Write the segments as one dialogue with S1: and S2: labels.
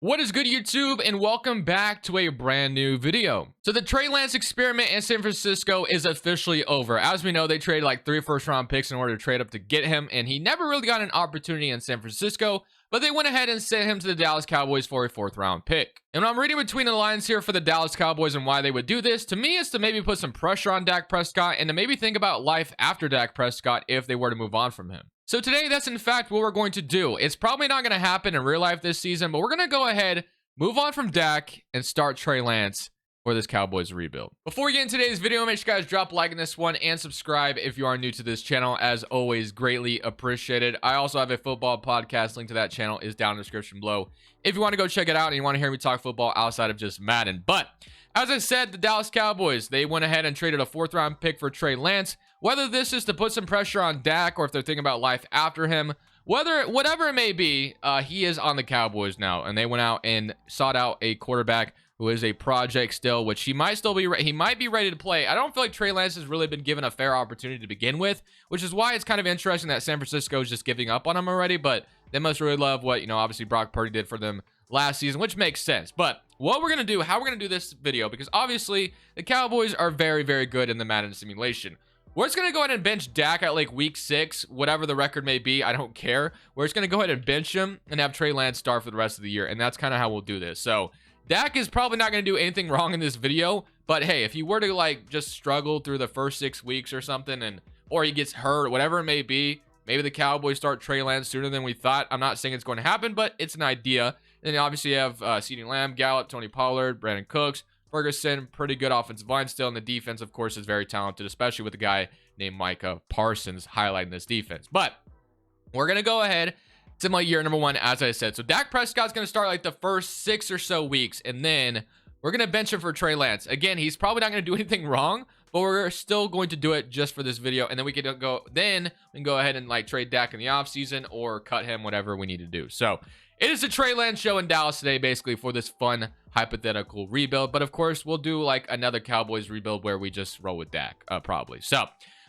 S1: What is good, YouTube, and welcome back to a brand new video. So the Trey Lance experiment in San Francisco is officially over. As we know, they traded like 3 first-round picks in order to trade up to get him, and he never really got an opportunity in San Francisco, but they went ahead and sent him to the Dallas Cowboys for a 4th-round pick. And when I'm reading between the lines here for the Dallas Cowboys and why they would do this, to me, is to maybe put some pressure on Dak Prescott and to maybe think about life after Dak Prescott if they were to move on from him. So today, that's in fact what we're going to do. It's probably not going to happen in real life this season, but we're going to go ahead, move on from Dak, and start Trey Lance for this Cowboys rebuild. Before we get into today's video, make sure you guys drop a like on this one and subscribe if you are new to this channel. As always, greatly appreciated. I also have a football podcast. Link to that channel is down in the description below if you want to go check it out and you want to hear me talk football outside of just Madden. But as I said, the Dallas Cowboys, they went ahead and traded a 4th-round pick for Trey Lance. Whether this is to put some pressure on Dak or if they're thinking about life after him, whatever it may be, he is on the Cowboys now, and they went out and sought out a quarterback who is a project still, which he might still be. He might be ready to play. I don't feel like Trey Lance has really been given a fair opportunity to begin with, which is why it's kind of interesting that San Francisco is just giving up on him already. But they must really love what, obviously Brock Purdy did for them last season, which makes sense. But what we're gonna do, how we're gonna do this video, because obviously the Cowboys are very, very good in the Madden simulation. We're just going to go ahead and bench Dak at like week 6, whatever the record may be. I don't care. We're just going to go ahead and bench him and have Trey Lance start for the rest of the year. And that's kind of how we'll do this. So Dak is probably not going to do anything wrong in this video. But hey, if you were to like just struggle through the first 6 weeks or something, or he gets hurt, whatever it may be, maybe the Cowboys start Trey Lance sooner than we thought. I'm not saying it's going to happen, but it's an idea. And then obviously you have CeeDee Lamb, Gallup, Tony Pollard, Brandon Cooks, Ferguson, pretty good offensive line still, and the defense, of course, is very talented, especially with a guy named Micah Parsons highlighting this defense. But we're going to go ahead, similar year number 1, as I said. So Dak Prescott's going to start like the first 6 or so weeks, and then we're going to bench him for Trey Lance. Again, he's probably not going to do anything wrong, but we're still going to do it just for this video, and then we can go ahead and like trade Dak in the offseason or cut him, whatever we need to do. So it is a Trey Lance show in Dallas today, basically, for this fun hypothetical rebuild. But of course, we'll do like another Cowboys rebuild where we just roll with Dak, probably. So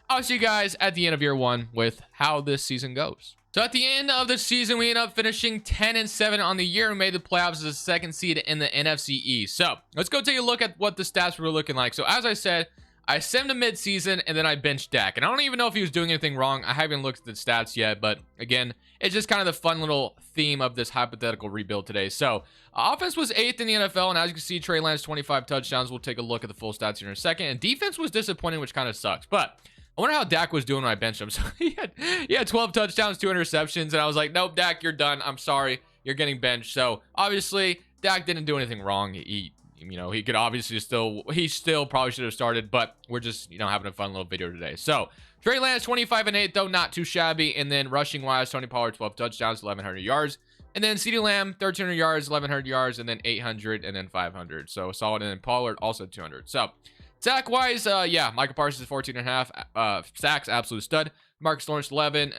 S1: I'll see you guys at the end of year 1 with how this season goes. So at the end of the season, we ended up finishing 10-7 on the year and made the playoffs as a 2nd seed in the NFC East. So let's go take a look at what the stats were looking like. So as I said, I simmed to midseason and then I benched Dak. And I don't even know if he was doing anything wrong. I haven't looked at the stats yet, but again, it's just kind of the fun little theme of this hypothetical rebuild today. So offense was 8th in the NFL, and as you can see, Trey Lance 25 touchdowns. We'll take a look at the full stats here in a second. And defense was disappointing, which kind of sucks. But I wonder how Dak was doing when I benched him. So he had 12 touchdowns, 2 interceptions, and I was like, nope, Dak, you're done. I'm sorry, you're getting benched. So obviously, Dak didn't do anything wrong. He could obviously he still probably should have started, but we're just, having a fun little video today. So Trey Lance 25-8, though not too shabby. And then rushing wise, Tony Pollard 12 touchdowns, 1,100 yards. And then CeeDee Lamb 1,300 yards, 1,100 yards, and then 800, and then 500. So solid. And then Pollard also 200. So sack wise, yeah, Micah Parsons 14.5 sacks, absolute stud. Marcus Lawrence 11.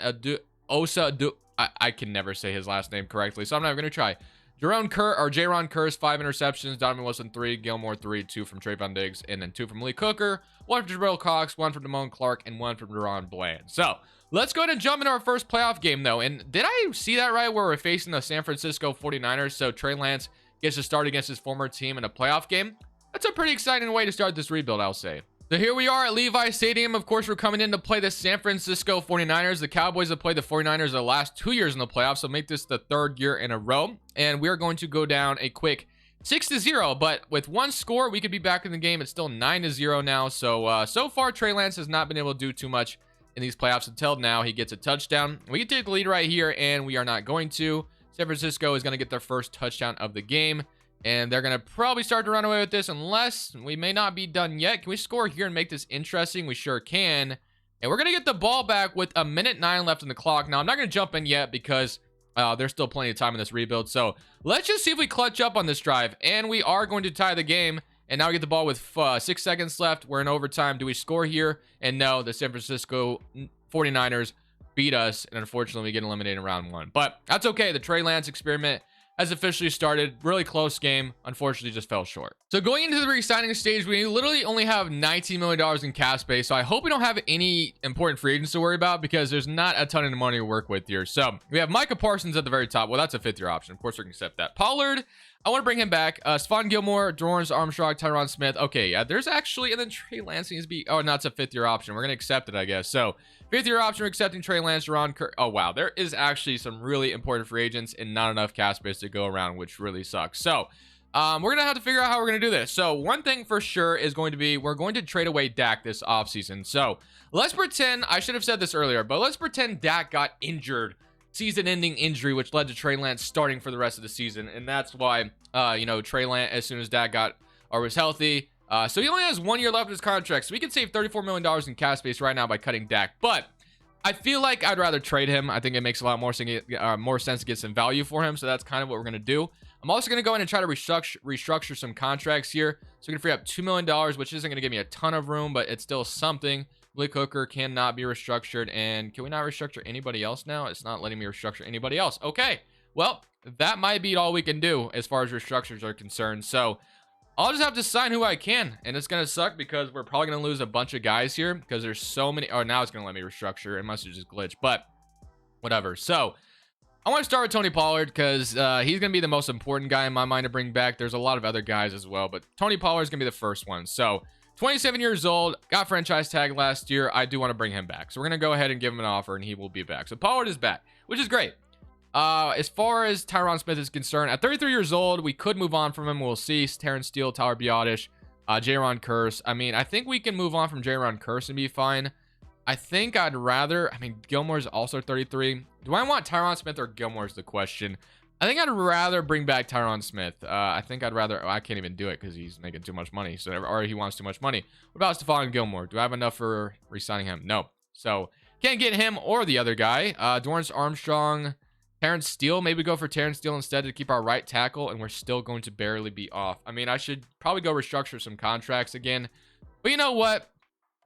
S1: I can never say his last name correctly, so I'm not going to try. Jaron Curse 5 interceptions, Donovan Wilson 3, Gilmore 3, 2 from Trayvon Diggs, and then 2 from Lee Cooker, 1 from Jabril Cox, 1 from Damone Clark, and 1 from Deron Bland. So let's go ahead and jump into our first playoff game, though. And did I see that right, where we're facing the San Francisco 49ers? So Trey Lance gets to start against his former team in a playoff game. That's a pretty exciting way to start this rebuild, I'll say. So here we are at Levi Stadium. Of course, we're coming in to play the San Francisco 49ers. The Cowboys have played the 49ers the last 2 years in the playoffs, so make this the 3rd year in a row. And we're going to go down a quick 6-0, but with 1 score, we could be back in the game. It's still 9-0 now. So, so far, Trey Lance has not been able to do too much in these playoffs until now. He gets a touchdown. We can take the lead right here, and we are not going to. San Francisco is going to get their first touchdown of the game. And they're going to probably start to run away with this unless we may not be done yet. Can we score here and make this interesting? We sure can. And we're going to get the ball back with 1:09 left on the clock. Now, I'm not going to jump in yet because there's still plenty of time in this rebuild. So let's just see if we clutch up on this drive. And we are going to tie the game. And now we get the ball with 6 seconds left. We're in overtime. Do we score here? And no, the San Francisco 49ers beat us. And unfortunately, we get eliminated in round 1. But that's okay. The Trey Lance experiment has officially started. Really close game. Unfortunately, just fell short. So going into the re-signing stage, we literally only have $19 million in cap space. So I hope we don't have any important free agents to worry about because there's not a ton of money to work with here. So we have Micah Parsons at the very top. Well, that's a 5th-year option. Of course, we can accept that. Pollard, I want to bring him back. Stephon Gilmore, Dorrance Armstrong, Tyron Smith. Okay, yeah, there's actually, and then Trey Lance needs to be, oh, no, it's a 5th-year option. We're going to accept it, I guess. So 5th-year option, we're accepting Trey Lance, oh, wow, there is actually some really important free agents and not enough cap space to go around, which really sucks. So we're going to have to figure out how we're going to do this. So one thing for sure is going to be, we're going to trade away Dak this offseason. So let's pretend, I should have said this earlier, but let's pretend Dak got injured, season-ending injury, which led to Trey Lance starting for the rest of the season. And that's why, Trey Lance, as soon as Dak was healthy, so he only has 1 year left of his contract. So we can save $34 million in cap space right now by cutting Dak. But I feel like I'd rather trade him. I think it makes a lot more sense to get some value for him. So that's kind of what we're going to do. I'm also going to go in and try to restructure some contracts here. So we're going to free up $2 million, which isn't going to give me a ton of room, but it's still something. Blake Hooker cannot be restructured. And can we not restructure anybody else now? It's not letting me restructure anybody else. Okay, well, that might be all we can do as far as restructures are concerned. So I'll just have to sign who I can. And it's going to suck because we're probably going to lose a bunch of guys here because there's so many. Oh, now it's going to let me restructure. It must have just glitched, but whatever. So I want to start with Tony Pollard because he's going to be the most important guy in my mind to bring back. There's a lot of other guys as well, but Tony Pollard is going to be the first one. So 27 years old, got franchise tag last year. I do want to bring him back. So we're going to go ahead and give him an offer and he will be back. So Pollard is back, which is great. As far as Tyron Smith is concerned, at 33 years old, we could move on from him. We'll see. Terrence Steele, Tyler Biadasz, Jaron Kearse. I mean, I think we can move on from Jaron Kearse and be fine. I think I'd rather, Gilmore's also 33. Do I want Tyron Smith or Gilmore is the question. I think I'd rather bring back Tyron Smith. I think I'd rather, I can't even do it because he's making too much money. So, or he wants too much money. What about Stephon Gilmore? Do I have enough for re-signing him? No. So can't get him or the other guy. Dorrance Armstrong, Terrence Steele. Maybe go for Terrence Steele instead to keep our right tackle. And we're still going to barely be off. I mean, I should probably go restructure some contracts again. But you know what?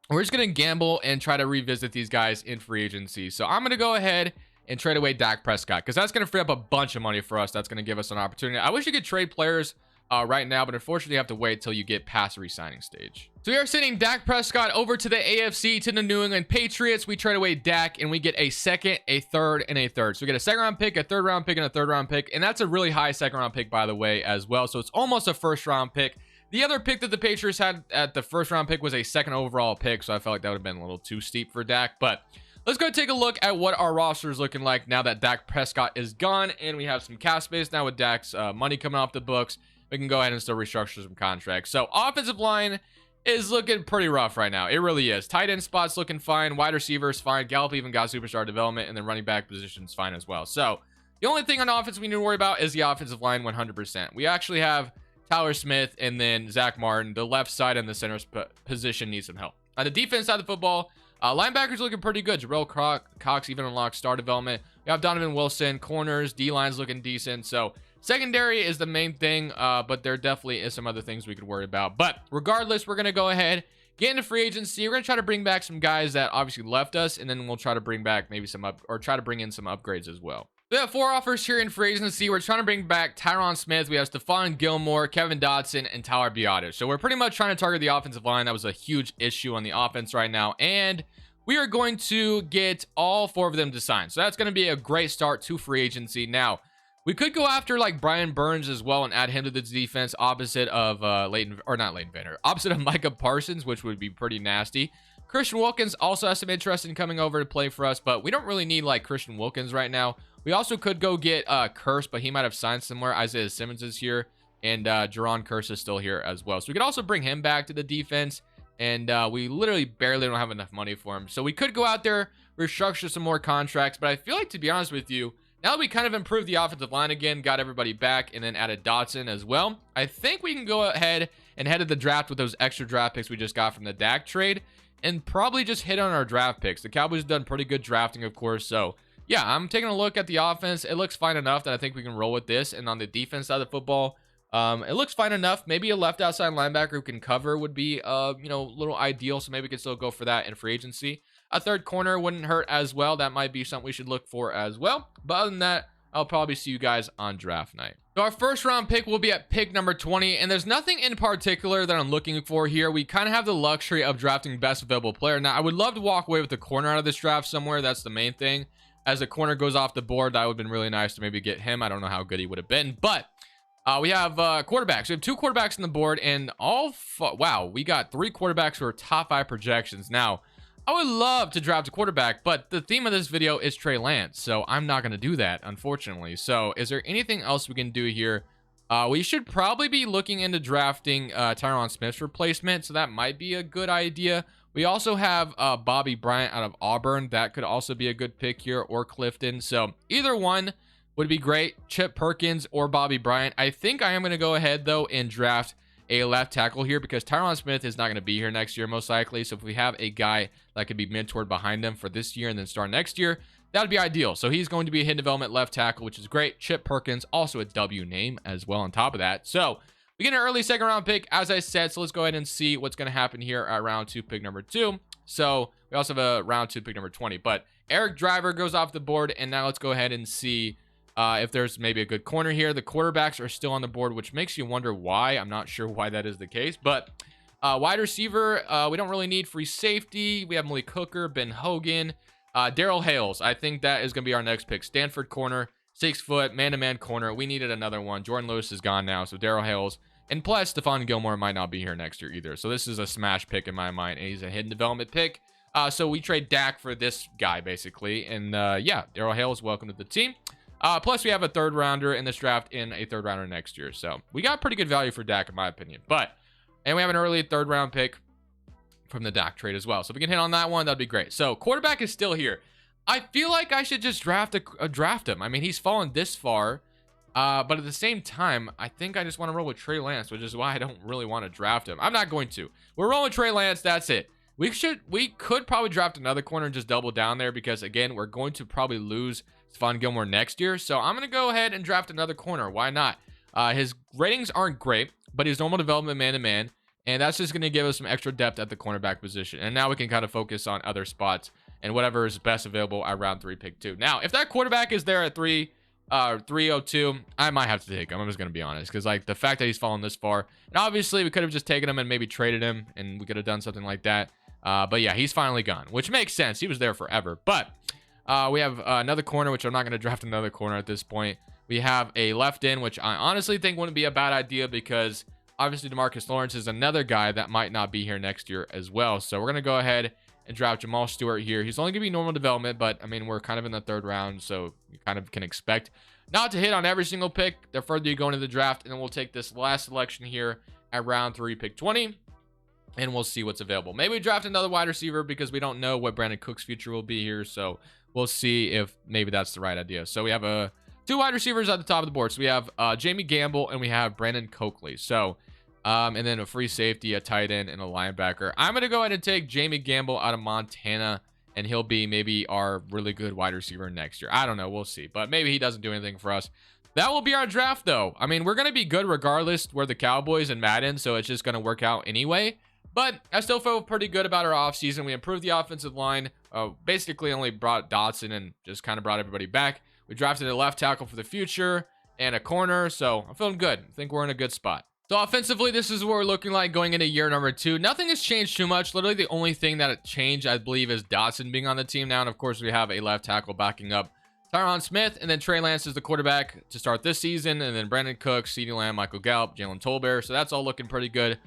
S1: We're just going to gamble and try to revisit these guys in free agency. So I'm going to go ahead and trade away Dak Prescott because that's going to free up a bunch of money for us. That's going to give us an opportunity. I wish you could trade players right now, but unfortunately you have to wait till you get past the re-signing stage. So we are sending Dak Prescott over to the AFC to the New England Patriots. We trade away Dak and we get a second, a third, and a third. So we get a second round pick, a third round pick, and a third round pick. And that's a really high second round pick, by the way, as well. So it's almost a first round pick. The other pick that the Patriots had at the first round pick was a second overall pick. So I felt like that would have been a little too steep for Dak, but let's go take a look at what our roster is looking like now that Dak Prescott is gone and we have some cap space now with Dak's money coming off the books. We can go ahead and still restructure some contracts. So offensive line is looking pretty rough right now. It really is. Tight end spots looking fine. Wide receivers fine. Gallup even got superstar development, and then running back positions fine as well. So the only thing on offense we need to worry about is the offensive line 100%. We actually have Tyler Smith and then Zach Martin. The left side and the center position needs some help. On the defense side of the football, linebackers looking pretty good. Jarrell Cox even unlocked star development. We have Donovan Wilson. Corners, D-line's looking decent. So secondary is the main thing, but there definitely is some other things we could worry about. But regardless, we're going to go ahead, get into free agency. We're going to try to bring back some guys that obviously left us, and then we'll try to bring back maybe try to bring in some upgrades as well. We have 4 offers here in free agency. We're trying to bring back Tyron Smith. We have Stephon Gilmore, Kevin Dotson, and Tyler Biadasz. So we're pretty much trying to target the offensive line. That was a huge issue on the offense right now. And we are going to get all 4 of them to sign. So that's going to be a great start to free agency. Now, we could go after like Brian Burns as well and add him to the defense opposite of opposite of Micah Parsons, which would be pretty nasty. Christian Wilkins also has some interest in coming over to play for us, but we don't really need like Christian Wilkins right now. We also could go get Kearse, but he might have signed somewhere. Isaiah Simmons is here, and Jaron Kearse is still here as well. So we could also bring him back to the defense, and we literally barely don't have enough money for him. So we could go out there, restructure some more contracts, but I feel like, to be honest with you, now that we kind of improved the offensive line again, got everybody back, and then added Dotson as well, I think we can go ahead and head to the draft with those extra draft picks we just got from the Dak trade, and probably just hit on our draft picks. The Cowboys have done pretty good drafting, of course, so yeah, I'm taking a look at the offense. It looks fine enough that I think we can roll with this. And on the defense side of the football, it looks fine enough. Maybe a left outside linebacker who can cover would be, a little ideal. So maybe we could still go for that in free agency. A third corner wouldn't hurt as well. That might be something we should look for as well. But other than that, I'll probably see you guys on draft night. So our first round pick will be at pick number 20, and there's nothing in particular that I'm looking for here. We kind of have the luxury of drafting best available player. Now, I would love to walk away with a corner out of this draft somewhere. That's the main thing. As a corner goes off the board, that would have been really nice to maybe get him. I don't know how good he would have been, but we have quarterbacks. We have 2 quarterbacks on the board, and wow, we got 3 quarterbacks who are top 5 projections. Now, I would love to draft a quarterback, but the theme of this video is Trey Lance, so I'm not going to do that, unfortunately. So is there anything else we can do here? We should probably be looking into drafting Tyron Smith's replacement, so that might be a good idea. We also have Bobby Bryant out of Auburn. That could also be a good pick here, or Clifton. So either one would be great. Chip Perkins or Bobby Bryant. I think I am going to go ahead, though, and draft a left tackle here because Tyron Smith is not going to be here next year, most likely. So if we have a guy that could be mentored behind him for this year and then start next year, that would be ideal. So he's going to be a hidden development left tackle, which is great. Chip Perkins, also a W name as well on top of that. So we get an early second round pick, as I said. So let's go ahead and see what's going to happen here at round 2, pick number 2. So we also have a round 2, pick number 20. But Eric Driver goes off the board. And now let's go ahead and see if there's maybe a good corner here. The quarterbacks are still on the board, which makes you wonder why. I'm not sure why that is the case. But wide receiver, we don't really need. Free safety, we have Malik Hooker, Ben Hogan, Daryl Hales. I think that is going to be our next pick. Stanford corner, 6 foot, man-to-man corner. We needed another one. Jordan Lewis is gone now, so Daryl Hales. And plus, Stephon Gilmore might not be here next year either. So this is a smash pick in my mind, and he's a hidden development pick. So we trade Dak for this guy, basically. And yeah, Daryl Hales, welcome to the team. Plus, we have a 3rd rounder in this draft and a 3rd rounder next year. So we got pretty good value for Dak, in my opinion. And we have an early 3rd round pick from the Dak trade as well. So if we can hit on that one, that'd be great. So quarterback is still here. I feel like I should just draft him. I mean, he's fallen this far. But at the same time, I think I just want to roll with Trey Lance, which is why I don't really want to draft him. I'm not going to. We're rolling Trey Lance. That's it. We could probably draft another corner and just double down there because, again, we're going to probably lose Stephon Gilmore next year. So I'm going to go ahead and draft another corner. Why not? His ratings aren't great, but he's normal development man-to-man. And that's just going to give us some extra depth at the cornerback position. And now we can kind of focus on other spots and whatever is best available at round 3, pick 2. Now, if that quarterback is there at 302, I might have to take him. I'm just going to be honest. Because, like, the fact that he's fallen this far. And obviously, we could have just taken him and maybe traded him. And we could have done something like that. But yeah, he's finally gone. Which makes sense. He was there forever. But we have another corner, which I'm not going to draft another corner at this point. We have a left end, which I honestly think wouldn't be a bad idea because obviously DeMarcus Lawrence is another guy that might not be here next year as well. So we're going to go ahead and draft Jamal Stewart here. He's only going to be normal development, but I mean, we're kind of in the 3rd round, so you kind of can expect not to hit on every single pick the further you go into the draft. And then we'll take this last selection here at round 3, pick 20. And we'll see what's available. Maybe we draft another wide receiver because we don't know what Brandon Cook's future will be here. So we'll see if maybe that's the right idea. So we have 2 wide receivers at the top of the board. So we have Jamie Gamble and we have Brandon Coakley. So, and then a free safety, a tight end, and a linebacker. I'm going to go ahead and take Jamie Gamble out of Montana. And he'll be maybe our really good wide receiver next year. I don't know. We'll see. But maybe he doesn't do anything for us. That will be our draft, though. I mean, we're going to be good regardless. We're the Cowboys and Madden, so it's just going to work out anyway. But I still feel pretty good about our offseason. We improved the offensive line. Basically only brought Dotson and just kind of brought everybody back. We drafted a left tackle for the future and a corner. So I'm feeling good. I think we're in a good spot. So offensively, this is what we're looking like going into year number 2. Nothing has changed too much. Literally the only thing that changed, I believe, is Dotson being on the team now. And of course, we have a left tackle backing up Tyron Smith. And then Trey Lance is the quarterback to start this season. And then Brandon Cooks, CeeDee Lamb, Michael Gallup, Jalen Tolbert. So that's all looking pretty good.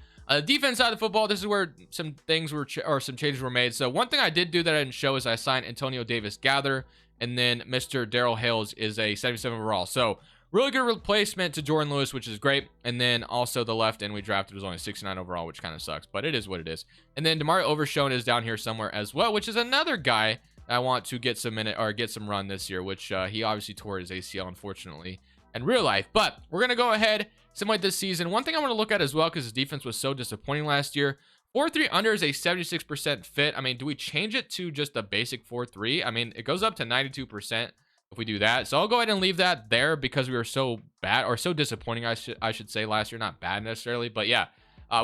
S1: Defense side of the football, this is where some things were some changes were made. So one thing I did do that I didn't show is I signed Antonio Davis-Gather, and then Mr. Daryl Hales is a 77 overall. So really good replacement to Jordan Lewis, which is great. And then also the left end we drafted was only 69 overall, which kind of sucks, but it is what it is. And then Damari Overshown is down here somewhere as well, which is another guy I want to get some minute or get some run this year, which he obviously tore his ACL, unfortunately, in real life. But we're gonna go ahead. Simulate this season. One thing I want to look at as well, because his defense was so disappointing last year. 4-3 under is a 76% fit. I mean, do we change it to just a basic 4-3? I mean, it goes up to 92% if we do that. So I'll go ahead and leave that there because we were so bad or so disappointing, I should say, last year. Not bad necessarily, but yeah.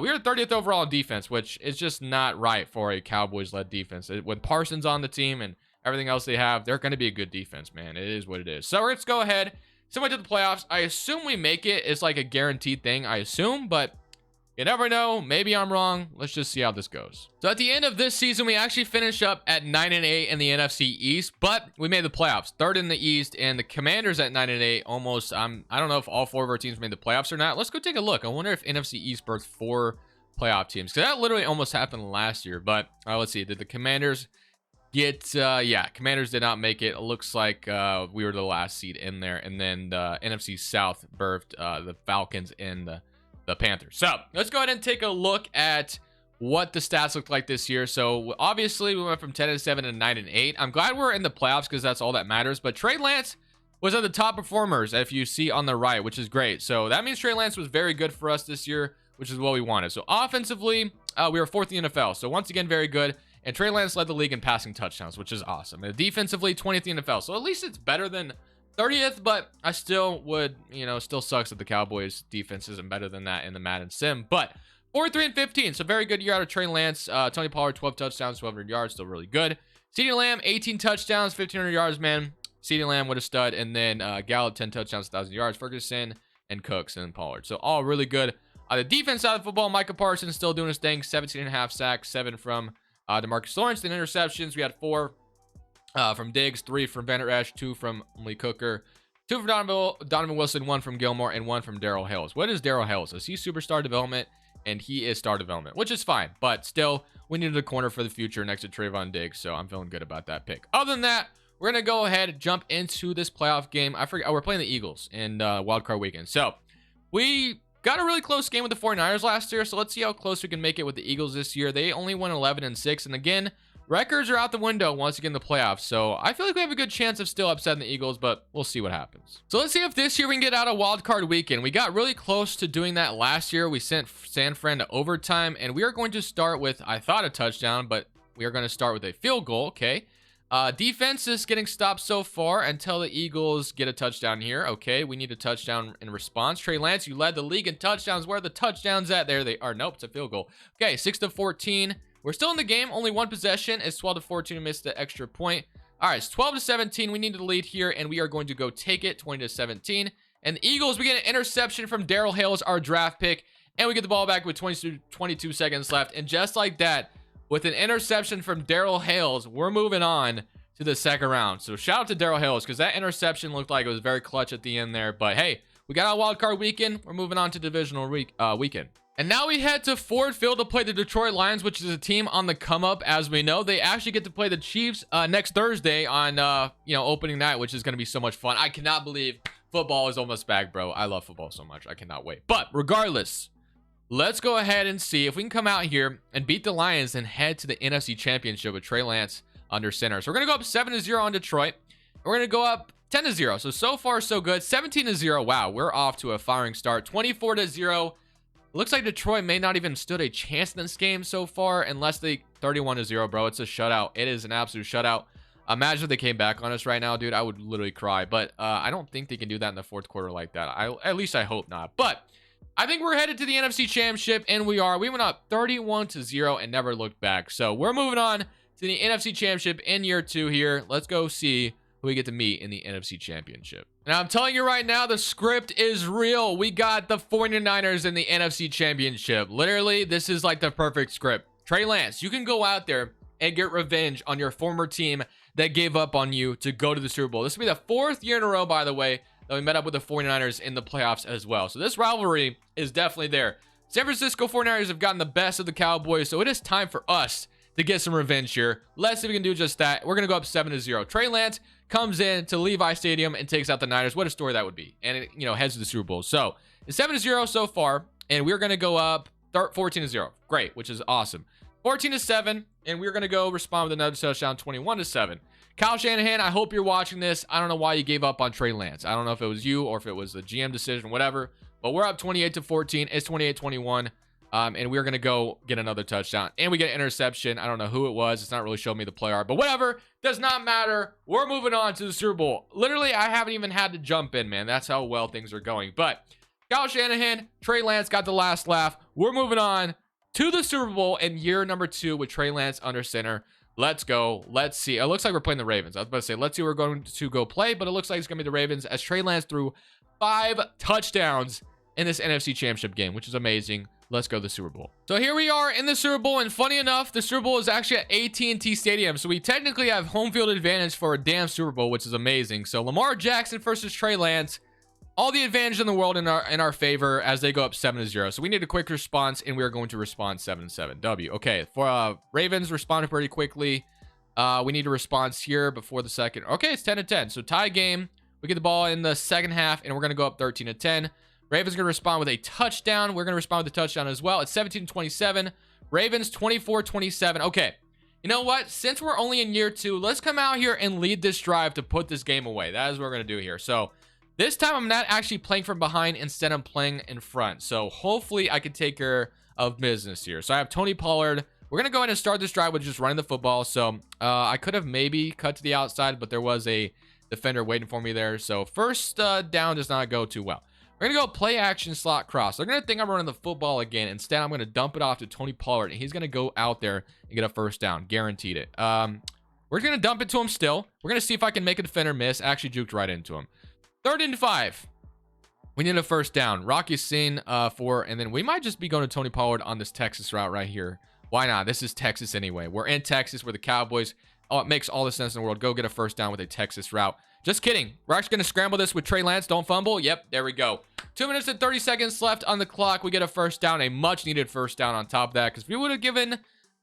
S1: We were 30th overall in defense, which is just not right for a Cowboys-led defense. With Parsons on the team and everything else they have, they're going to be a good defense, man. It is what it is. So let's go ahead. similar to the playoffs. I assume we make it. It's like a guaranteed thing, I assume, but you never know. Maybe I'm wrong. Let's just see how this goes. So at the end of this season, we actually finished up at 9-8 in the NFC East, but we made the playoffs, third in the East, and the Commanders at 9-8. Almost. I don't know if all 4 of our teams made the playoffs or not. Let's go take a look. I wonder if NFC East birthed 4 playoff teams, because that literally almost happened last year. But let's see. Did the Commanders get? Yeah, Commanders did not make it. It looks like we were the last seed in there, and then the NFC South birthed the Falcons and the Panthers. So let's go ahead and take a look at what the stats look like this year. So obviously we went from 10-7 to 9-8. I'm glad we're in the playoffs because that's all that matters. But Trey Lance was one of the top performers, if you see on the right, which is great. So that means Trey Lance was very good for us this year, which is what we wanted. So offensively, we were 4th in the NFL. So once again, very good. And Trey Lance led the league in passing touchdowns, which is awesome. And defensively, 20th in the NFL. So at least it's better than 30th, but I still would, still sucks that the Cowboys defense isn't better than that in the Madden sim. But 43-15, so very good year out of Trey Lance. Tony Pollard, 12 touchdowns, 1,200 yards, still really good. CeeDee Lamb, 18 touchdowns, 1,500 yards, man. CeeDee Lamb with a stud, and then Gallup, 10 touchdowns, 1,000 yards. Ferguson and Cooks and Pollard, so all really good. The defense side of football, Micah Parsons still doing his thing, 17.5 sacks, 7 from DeMarcus Lawrence. Then interceptions, we had 4. From Diggs, 3 from Van Der Esch, 2 from Lee Cooker, 2 from Donovan Wilson, 1 from Gilmore, and 1 from Darrell Hales. What is Darrell Hales? Is he superstar development? And he is star development, which is fine. But still, we needed a corner for the future next to Trayvon Diggs, so I'm feeling good about that pick. Other than that, we're going to go ahead and jump into this playoff game. I forget, we're playing the Eagles in Wild Card Weekend. So we got a really close game with the 49ers last year, so let's see how close we can make it with the Eagles this year. They only went 11-6, and again, records are out the window once again in the playoffs, so I feel like we have a good chance of still upsetting the Eagles, but we'll see what happens. So let's see if this year we can get out of Wild Card Weekend. We got really close to doing that last year. We sent San Fran to overtime, and we are going to start with, I thought, a touchdown, but we are going to start with a field goal. Okay. Defense is getting stopped so far until the Eagles get a touchdown here. Okay, we need a touchdown in response. Trey Lance, you led the league in touchdowns. Where are the touchdowns at? There they are. Nope, it's a field goal. Okay, 6-14. We're still in the game. Only 1 possession. It's 12-14. We missed the extra point. All right, it's 12-17. We need to lead here, and we are going to go take it 20-17. And the Eagles, we get an interception from Darrell Hales, our draft pick, and we get the ball back with 22 seconds left. And just like that, with an interception from Darrell Hales, we're moving on to the second round. So shout out to Darrell Hales, because that interception looked like it was very clutch at the end there. But hey, we got our wild card weekend. We're moving on to divisional weekend. And now we head to Ford Field to play the Detroit Lions, which is a team on the come up. As we know, they actually get to play the Chiefs next Thursday on opening night, which is going to be so much fun. I cannot believe football is almost back, bro. I love football so much. I cannot wait. But regardless, let's go ahead and see if we can come out here and beat the Lions and head to the NFC Championship with Trey Lance under center. So we're going to go up 7-0 on Detroit. We're going to go up 10-0. So far, so good. 17-0. Wow, we're off to a firing start. 24-0. Looks like Detroit may not even stood a chance in this game so far, unless they 31-0, bro. It's a shutout. It is an absolute shutout. Imagine if they came back on us right now, dude. I would literally cry. But I don't think they can do that in the fourth quarter like that. At least I hope not. But I think we're headed to the NFC Championship, and we are. We went up 31-0 and never looked back. So we're moving on to the NFC Championship in year 2 here. Let's go see who we get to meet in the NFC Championship. Now, I'm telling you right now, the script is real. We got the 49ers in the NFC Championship. Literally, this is like the perfect script. Trey Lance, you can go out there and get revenge on your former team that gave up on you to go to the Super Bowl. This will be the 4th year in a row, by the way, that we met up with the 49ers in the playoffs as well. So this rivalry is definitely there. San Francisco 49ers have gotten the best of the Cowboys, so it is time for us to get some revenge here. Let's see if we can do just that. We're going to go up 7-0. Trey Lance comes in to Levi Stadium and takes out the Niners. What a story that would be. And it, heads to the Super Bowl. So it's 7-0 so far, and we're going to go up 14-0. Great, which is awesome. 14-7, and we're going to go respond with another touchdown, 21-7. Kyle Shanahan, I hope you're watching this. I don't know why you gave up on Trey Lance. I don't know if it was you or if it was the GM decision, whatever. But we're up 28-14. It's 28-21. And we're going to go get another touchdown. And we get an interception. I don't know who it was. It's not really showing me the player. But whatever. Does not matter. We're moving on to the Super Bowl. Literally, I haven't even had to jump in, man. That's how well things are going. But Kyle Shanahan, Trey Lance got the last laugh. We're moving on to the Super Bowl in year number 2 with Trey Lance under center. Let's go. Let's see. It looks like we're playing the Ravens. I was about to say, let's see who we're going to go play, but it looks like it's going to be the Ravens as Trey Lance threw 5 touchdowns in this NFC Championship game, which is amazing. Let's go to the Super Bowl. So here we are in the Super Bowl, and funny enough, the Super Bowl is actually at AT&T Stadium, so we technically have home field advantage for a damn Super Bowl, which is amazing. So Lamar Jackson versus Trey Lance, all the advantage in the world in our favor as they go up 7-0. So we need a quick response, and we are going to respond 7-7. W. Okay, for Ravens responded pretty quickly. We need a response here before the second. Okay, it's 10-10. So tie game. We get the ball in the second half, and we're going to go up 13-10. Ravens going to respond with a touchdown. We're going to respond with a touchdown as well. It's 17-27. Ravens 24-27. Okay, you know what? Since we're only in year 2, let's come out here and lead this drive to put this game away. That is what we're going to do here. So this time I'm not actually playing from behind. Instead, I'm playing in front. So hopefully I can take care of business here. So I have Tony Pollard. We're going to go ahead and start this drive with just running the football. So I could have maybe cut to the outside, but there was a defender waiting for me there. So first down does not go too well. We're going to go play action slot cross. They're going to think I'm running the football again. Instead, I'm going to dump it off to Tony Pollard, and he's going to go out there and get a first down. Guaranteed it. We're going to dump it to him still. We're going to see if I can make a defender miss. Actually juked right into him. 3rd and 5. We need a first down. Rocky Sin and then we might just be going to Tony Pollard on this Texas route right here. Why not? This is Texas anyway. We're in Texas. We're the Cowboys. Oh, it makes all the sense in the world. Go get a first down with a Texas route. Just kidding. We're actually going to scramble this with Trey Lance. Don't fumble. Yep, there we go. 2 minutes and 30 seconds left on the clock. We get a first down, a much-needed first down on top of that. Because if we would have given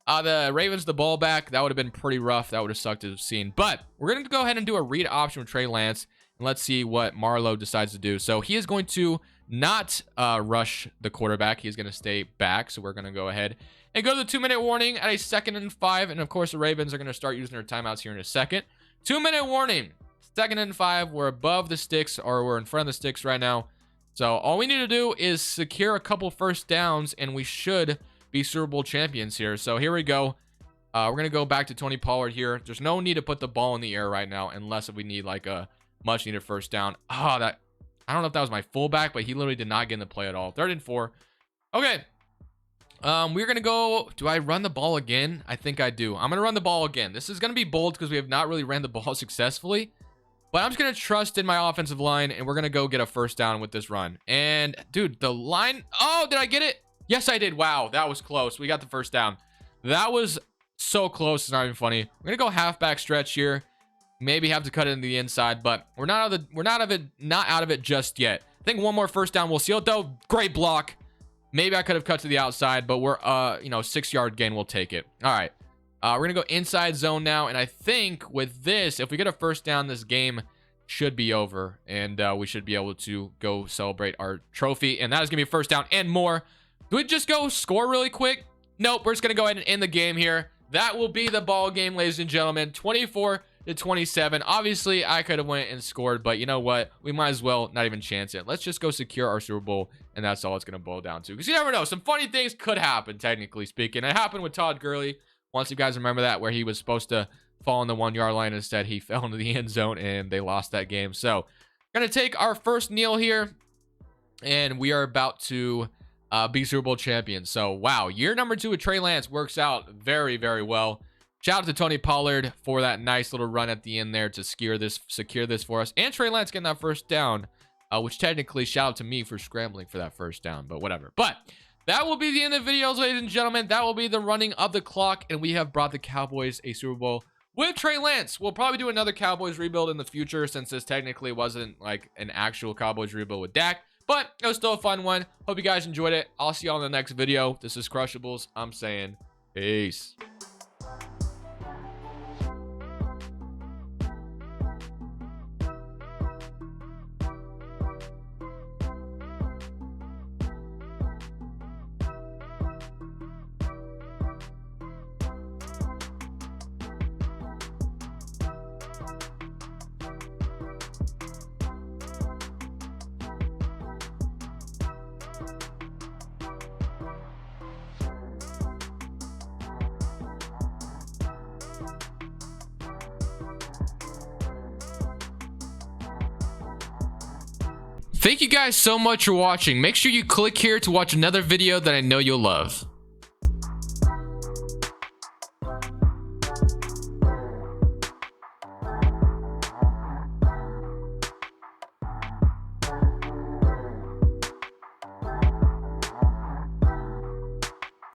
S1: the Ravens the ball back, that would have been pretty rough. That would have sucked to have seen. But we're going to go ahead and do a read option with Trey Lance. And let's see what Marlowe decides to do. So he is going to not rush the quarterback. He's going to stay back. So we're going to go ahead and go to the 2-minute warning at a 2nd and 5. And, of course, the Ravens are going to start using their timeouts here in a second. 2-minute warning. 2nd and 5. We're above the sticks, or we're in front of the sticks right now. So all we need to do is secure a couple first downs, and we should be Super Bowl champions here. So here we go. We're going to go back to Tony Pollard here. There's no need to put the ball in the air right now unless we need like a much needed first down. I don't know if that was my fullback, but he literally did not get in the play at all. 3rd and 4. Okay. We're going to go. Do I run the ball again? I think I do. I'm going to run the ball again. This is going to be bold because we have not really ran the ball successfully. But I'm just going to trust in my offensive line, and we're going to go get a first down with this run. And, dude, the line... Oh, did I get it? Yes, I did. Wow, that was close. We got the first down. That was so close. It's not even funny. We're going to go halfback stretch here. Maybe have to cut it into the inside, but we're not out of it just yet. I think one more first down will seal it, though. Great block. Maybe I could have cut to the outside, but we're, 6-yard gain. We'll take it. All right. We're going to go inside zone now, and I think with this, if we get a first down, this game should be over, and we should be able to go celebrate our trophy, and that is going to be a first down and more. Do we just go score really quick? Nope, we're just going to go ahead and end the game here. That will be the ball game, ladies and gentlemen, 24-27. Obviously, I could have went and scored, but you know what? We might as well not even chance it. Let's just go secure our Super Bowl, and that's all it's going to boil down to, because you never know. Some funny things could happen, technically speaking. It happened with Todd Gurley. Once you guys remember that, where he was supposed to fall on the 1-yard line. Instead, he fell into the end zone, and they lost that game. So, going to take our first kneel here, and we are about to be Super Bowl champions. So, wow, year number 2 with Trey Lance works out very, very well. Shout out to Tony Pollard for that nice little run at the end there to secure this for us. And Trey Lance getting that first down, which technically shout out to me for scrambling for that first down, but whatever. But that will be the end of the videos, ladies and gentlemen. That will be the running of the clock, and we have brought the Cowboys a Super Bowl with Trey Lance. We'll probably do another Cowboys rebuild in the future, since this technically wasn't like an actual Cowboys rebuild with Dak, but it was still a fun one. Hope you guys enjoyed it. I'll see y'all in the next video. This is Crushables. I'm saying peace. Thank you guys so much for watching. Make sure you click here to watch another video that I know you'll love.